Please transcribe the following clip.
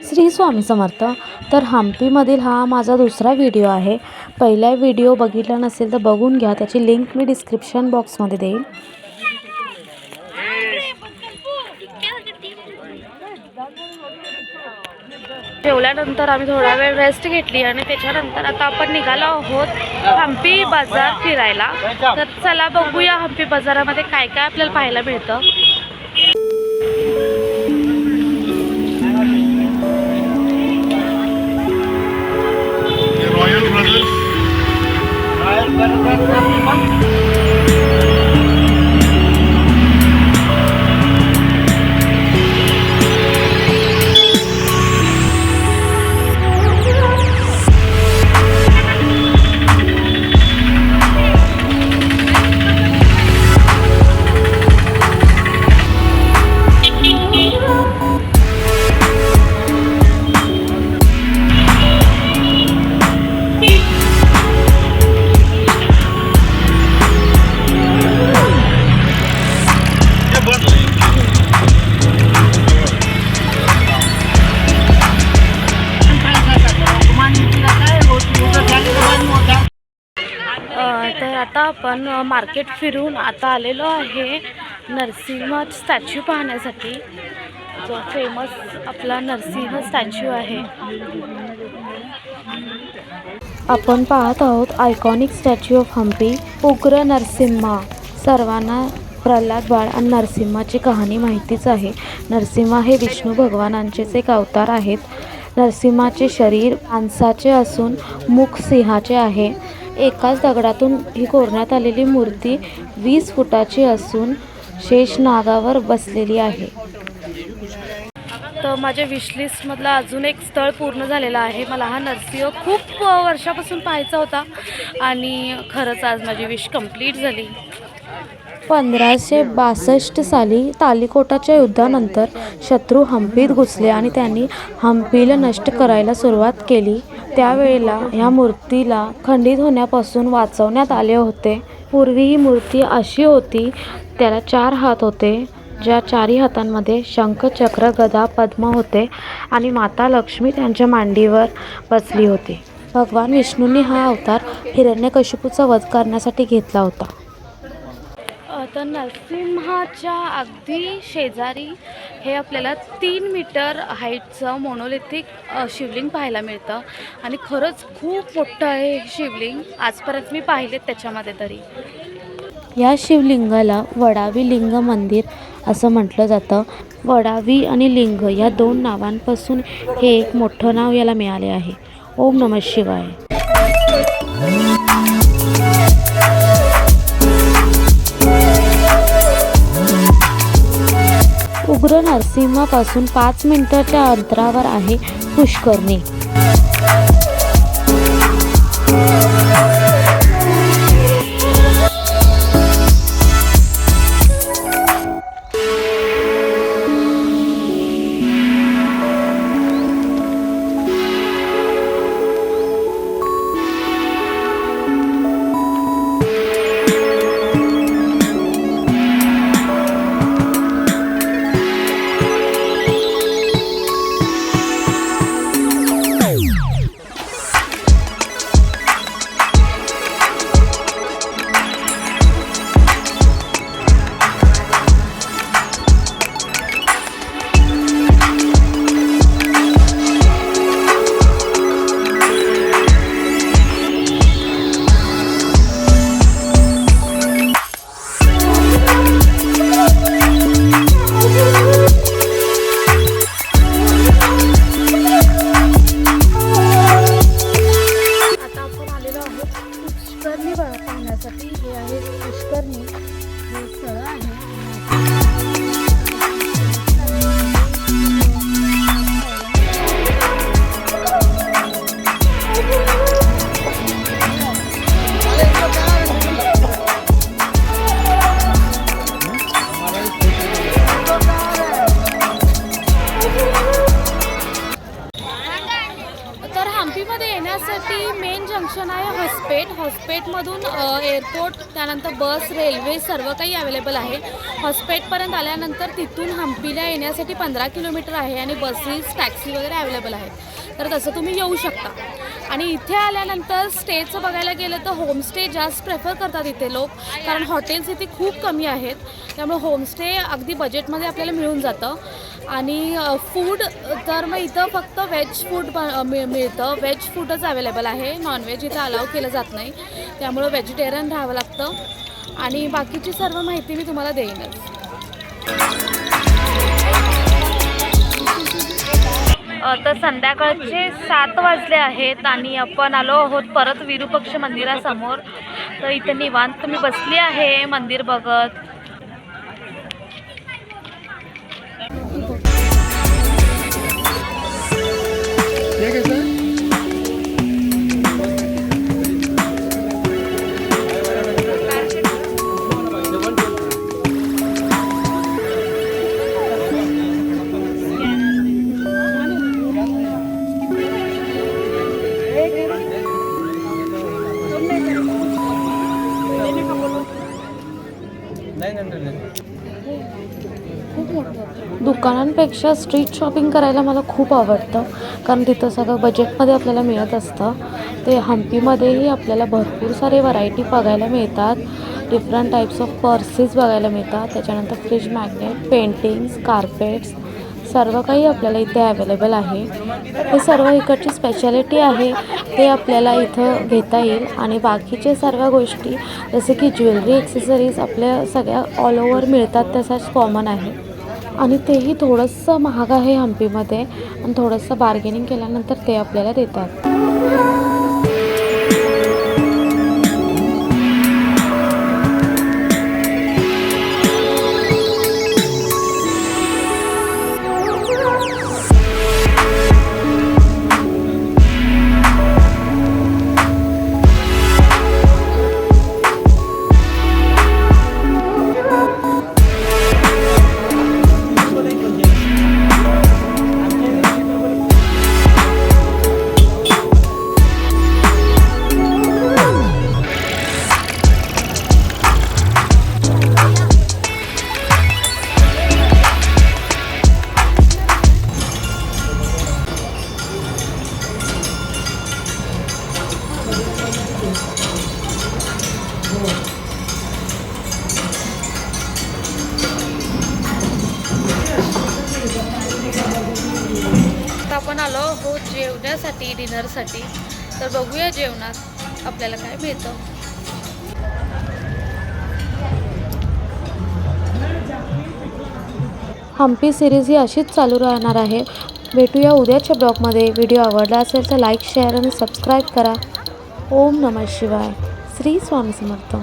श्री स्वामी समर्थ. तर हम्पीमधील हा माझा दुसरा व्हिडिओ आहे. पहिला व्हिडिओ बघितला नसेल तर बघून घ्या, त्याची लिंक मी डिस्क्रिप्शन बॉक्समध्ये देईन. जेवल्यानंतर आम्ही थोडा वेळ रेस्ट घेतली आणि त्याच्यानंतर आता आपण निघालो आहोत हम्पी बाजार फिरायला. तर चला बघूया हम्पी बाजारामध्ये काय काय आपल्याला पाहायला मिळतं. तर आता आपण मार्केट फिरून आता आलेलो आहे नरसिंह स्टॅच्यू पाहण्यासाठी. जो फेमस आपला नरसिंह स्टॅच्यू आहे. आपण पाहत आहोत आयकॉनिक स्टॅच्यू ऑफ हम्पी, उग्र नरसिम्हा. सर्वांना प्रल्हाद बाळ आणि नरसिंहाची कहाणी माहितीच आहे. नरसिंहा हे विष्णू भगवानांचेच एक अवतार आहेत. नरसिंहाचे शरीर माणसाचे असून मुख सिंहाचे आहे. एकाच दगडातून ही कोरण्यात आलेली मूर्ती 20 फुटाची असून शेषनागावर बसलेली आहे. तर माझ्या विशलिस्टमधलं अजून एक स्थळ पूर्ण झालेलं आहे. मला हा नरसिंह खूप वर्षापासून पाहायचा होता आणि खरंच आज माझी विश कंप्लीट झाली. 1562 साली तालिकोटाच्या युद्धानंतर शत्रू हम्पीत घुसले आणि त्यांनी हम्पीला नष्ट करायला सुरुवात केली. त्यावेळेला ह्या मूर्तीला खंडित होण्यापासून वाचवण्यात आले होते. पूर्वी ही मूर्ती अशी होती, त्याला 4 हात होते, ज्या 4ही हातांमध्ये शंख, चक्र, गदा, पद्म होते आणि माता लक्ष्मी त्यांच्या मांडीवर बसली होती. भगवान विष्णूंनी हा अवतार हिरण्यकशिपूचा वध करण्यासाठी घेतला होता. तर नरसिंहाच्या अगदी शेजारी हे आपल्याला 3 मीटर हाईटचं मोनोलिथिक शिवलिंग पाहायला मिळतं आणि खरंच खूप मोठं आहे हे शिवलिंग. आजपर्यंत मी पाहिलेत त्याच्यामध्ये तरी. या शिवलिंगाला वडावी लिंग मंदिर असं म्हटलं जातं. वडावी आणि लिंग या 2 नावांपासून हे एक मोठं नाव याला मिळाले आहे. ओम नमः शिवाय. उग्र नरसिंहापासून 5 मिनिटाच्या अंतरावर आहे पुष्करणी. येण्यासाठी मेन जंक्शन आहे हॉस्पेटमधून एअरपोर्ट, त्यानंतर बस, रेल्वे सर्व काही अवेलेबल आहे. हॉस्पेटपर्यंत आल्यानंतर तिथून हम्पीला येण्यासाठी 15 किलोमीटर आहे आणि बसेस, टॅक्सी वगैरे अवेलेबल आहेत. तर तसं तुम्ही येऊ शकता. आणि इथे आल्यानंतर स्टेचं बघायला गेलं तर होमस्टे जास्त प्रेफर करतात इथे लोक, कारण हॉटेल्स इथे खूप कमी आहेत. त्यामुळे होमस्टे अगदी बजेटमध्ये आपल्याला मिळून जातं. आणि फूड तर मग इथं फक्त व्हेज फूड मिळतं. व्हेज फूडच अवेलेबल आहे, नॉनव्हेज इथं अलाव केलं जात नाही. त्यामुळं व्हेजिटेरियन राहावं लागतं. आणि बाकीची सर्व माहिती मी तुम्हाला देईनच. तर संध्याकाळचे 7 वाजले आहेत आणि आपण आलो आहोत परत विरूपक्ष मंदिरासमोर. तर इथे निवांत मी बसली आहे मंदिर बघत. दुकानांपेक्षा स्ट्रीट शॉपिंग करायला मला खूप आवडतं, कारण तिथं सगळं बजेटमध्ये आपल्याला मिळत असतं. ते हम्पीमध्येही आपल्याला भरपूर सारे व्हरायटी बघायला मिळतात. डिफरंट टाईप्स ऑफ पर्सेस बघायला मिळतात. त्याच्यानंतर फ्रीज मॅग्नेट, पेंटिंग्स, कार्पेट्स सर्व काही आपल्याला इथे अवेलेबल आहे. हे सर्व इकडची स्पेशालिटी आहे, ते आपल्याला इथं घेता येईल. आणि बाकीचे सर्व गोष्टी जसे की ज्वेलरी, ॲक्सेसरीज आपल्या सगळ्या ऑल ओव्हर मिळतात, तसाच कॉमन आहे. आणि तेही थोडंसं महाग आहे हम्पीमध्ये, आणि थोडंसं बार्गेनिंग केल्यानंतर ते आपल्याला देतात. आपण आलो आहोत जेवण्यासाठी, डिनरसाठी. तर बघूया जेवणात आपल्याला काय मिळतं. हम्पी सिरीज ही अशीच चालू राहणार आहे. भेटूया उद्याच्या ब्लॉगमध्ये. व्हिडिओ आवडला असेल तर लाईक, शेअर आणि सबस्क्राईब करा. ओम नमः शिवाय. श्री स्वामी समर्थ.